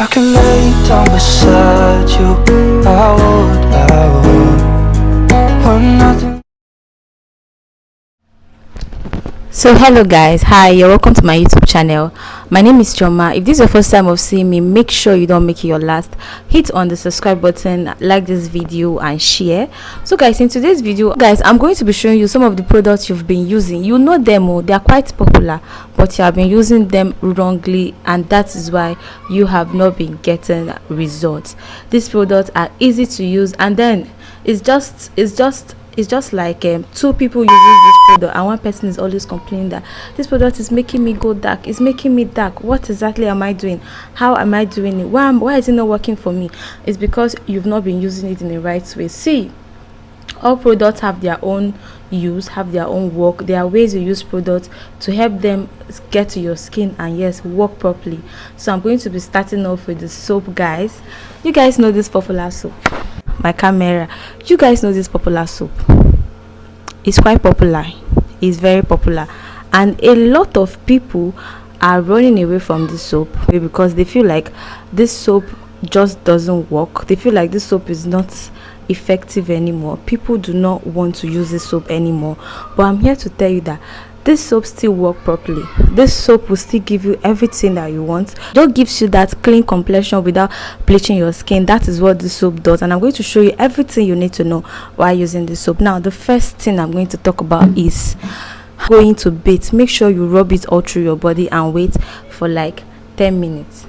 I could lay down beside you, I would, when nothing. So hello guys, hi, you're welcome to my YouTube channel. My name is Choma. If this is your first time of seeing me, make sure you don't make it your last. Hit on the subscribe button, like this video and share. So guys, in today's video guys, I'm going to be showing you some of the products you've been using. You know them, they are quite popular, but you have been using them wrongly, and that is why you have not been getting results. These products are easy to use, and then it's just like two people using this product and one person is always complaining that this product is making me go dark, it's making me dark. What exactly am I doing? How am I doing it? Why is it not working for me? It's because you've not been using it in the right way. See, all products have their own use, have their own work. There are ways you use products to help them get to your skin and yes, work properly. So I'm going to be starting off with the soap, guys. You guys know this popular soap. My camera, you guys know this popular soap. It's quite popular, it's very popular, and a lot of people are running away from this soap because they feel like this soap just doesn't work. They feel like this soap is not effective anymore. People do not want to use this soap anymore, but I'm here to tell you that this soap still work properly. This soap will still give you everything that you want. Just gives you that clean complexion without bleaching your skin. That is what this soap does, and I'm going to show you everything you need to know while using this soap. Now the first thing I'm going to talk about is going to bath. Make sure you rub it all through your body and wait for like 10 minutes.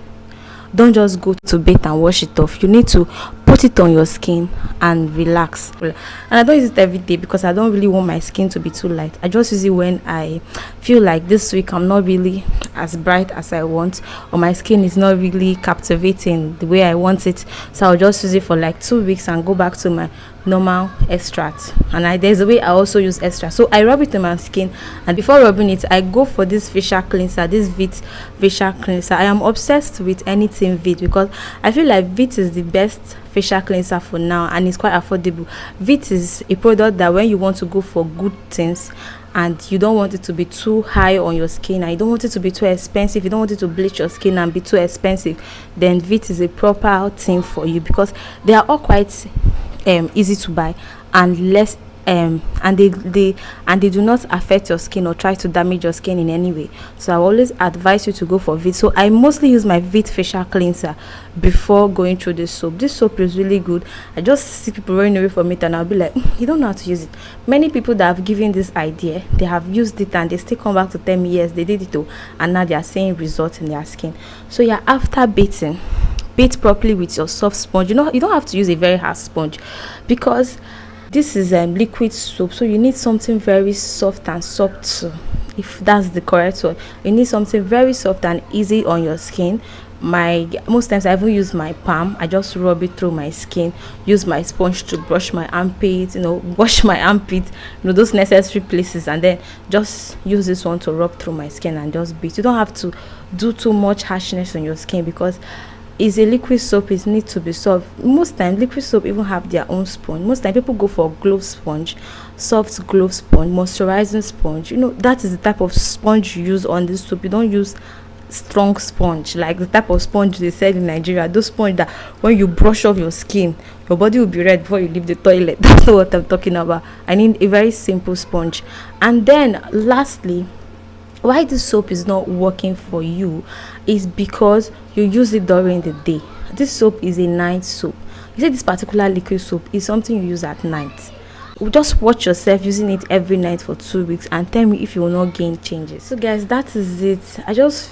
Don't just go to bath and wash it off. You need to put it on your skin and relax. And I don't use it every day because I don't really want my skin to be too light. I just use it when I feel like this week I'm not really as bright as I want, or my skin is not really captivating the way I want it. So I'll just use it for like 2 weeks and go back to my normal extract. And there's a way I also use extract. So I rub it on my skin, and before rubbing it I go for this facial cleanser, this Vit facial cleanser. I am obsessed with anything Vit because I feel like Vit is the best facial cleanser for now, and it's quite affordable. Vit is a product that when you want to go for good things and you don't want it to be too high on your skin, and you don't want it to be too expensive, you don't want it to bleach your skin and be too expensive, then Vit is a proper thing for you because they are all quite easy to buy and less and they do not affect your skin or try to damage your skin in any way. So I always advise you to go for Vit. So I mostly use my Vit facial cleanser before going through this soap. This soap is really good. I just see people running away from it and I'll be like, you don't know how to use it. Many people that have given this idea, they have used it and they still come back to tell me yes, they did it too, and now they are seeing results in their skin. So yeah, after bathing, bathe properly with your soft sponge. You don't have to use a very hard sponge because this is liquid soap, so you need something very soft and soft, if that's the correct word. You need something very soft and easy on your skin. Most times I even use my palm. I just rub it through my skin, use my sponge to brush my armpits, wash my armpits, those necessary places, and then just use this one to rub through my skin and just beat. You don't have to do too much harshness on your skin because is a liquid soap. It needs to be soft. Most time liquid soap even have their own sponge. Most time people go for glove sponge, soft glove sponge, moisturizing sponge. That is the type of sponge you use on this soap. You don't use strong sponge like the type of sponge they sell in Nigeria. Those sponge that when you brush off your skin, your body will be red before you leave the toilet. That's not what I'm talking about. I need a very simple sponge. And then lastly, why this soap is not working for you is because you use it during the day. This soap is a night soap. You see, this particular liquid soap is something you use at night. Just watch yourself using it every night for 2 weeks and tell me if you will not gain changes. So guys, that is it.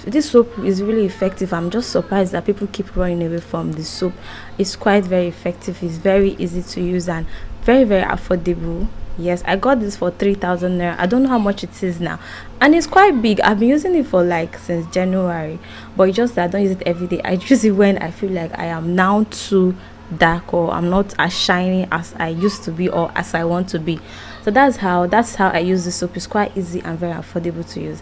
This soap is really effective. I'm just surprised that people keep running away from this soap. It's quite very effective. It's very easy to use and very, very affordable. Yes, I got this for 3,000 naira. I don't know how much it is now, and it's quite big. I've been using it for like since January, but it's just that I don't use it every day. I use it when I feel like I am now too dark or I'm not as shiny as I used to be or as I want to be. So that's how I use the soap. It's quite easy and very affordable to use.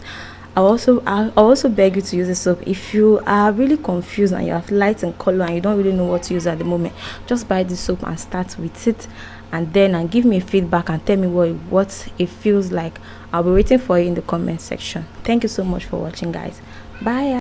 I also beg you to use the soap if you are really confused and you have light in color and you don't really know what to use at the moment. Just buy the soap and start with it, and give me a feedback and tell me what it feels like. I'll be waiting for you in the comment section. Thank you so much for watching, guys. Bye.